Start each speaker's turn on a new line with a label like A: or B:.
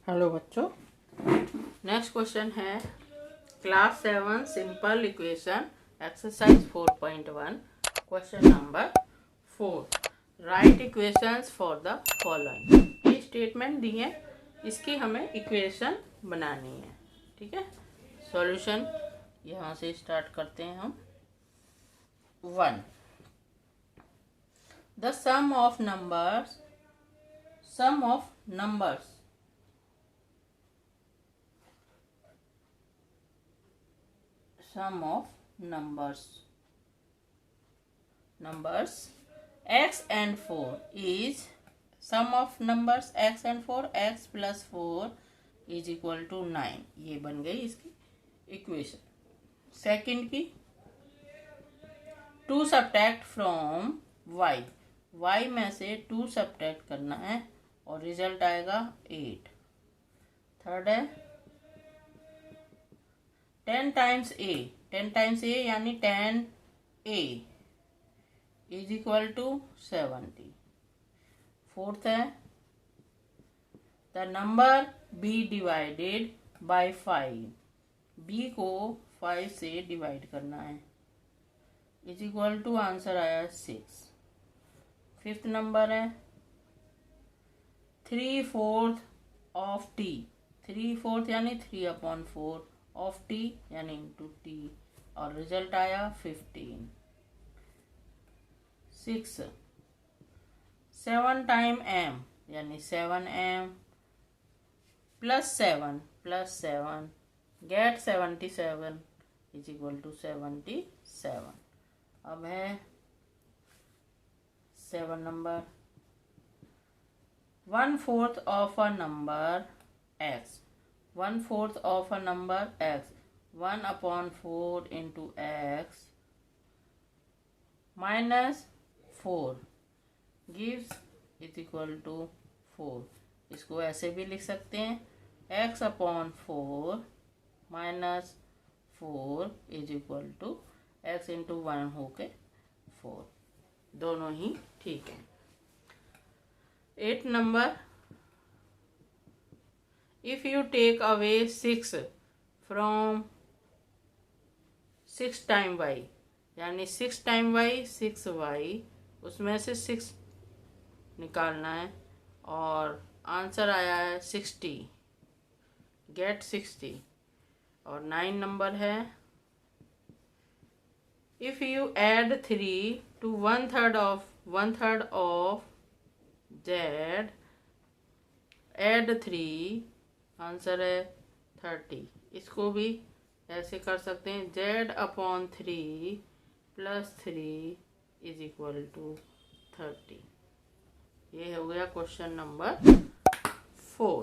A: Hello बच्चों, next question है class 7 simple equation exercise 4.1 question number 4। Right equations for the following. ये statement दी है, इसकी हमें इक्वेशन बनानी है। ठीक है, सॉल्यूशन यहाँ से स्टार्ट करते हैं हम। 1, the sum of numbers x and 4 is sum of numbers x and 4, x plus 4 is equal to 9। ये बन गई इसकी इक्वेशन। सेकंड की, टू सब्ट्रैक्ट फ्रॉम y में से 2 सब्ट्रैक्ट करना है और रिजल्ट आएगा 8। थर्ड है 10 टाइम्स a यानी 10a is equal to 70। Fourth है the number b divided by 5, b को 5 से डिवाइड करना है, इज इक्वल टू आंसर आया 6। फिफ्थ नंबर है 3/4 ऑफ t, 3/4 यानी 3/4 ऑफ t यानी इंटू t और रिजल्ट आया 15। 6, 7 टाइम m यानी 7m plus 7 get 77 is equal to 77। अब है 7 number 1/4 of a number x, 1/4 of a number x, 1/4 into x minus 4 gives is equal to 4। इसको ऐसे भी लिख सकते हैं x/4 minus 4 is equal to x into 1 होके 4। दोनों ही ठीक है। 8 number, if you take away 6 from 6 time y यानी 6 टाइम y 6y, उसमें से 6 निकालना है और आंसर आया है 60, गेट 60। और 9 नंबर है if you add 3 to 1/3 of z, add 3, answer है 30। इसको भी ऐसे कर सकते हैं z/3 plus 3 is equal to 30। ये हो गया क्वेश्चन नंबर 4।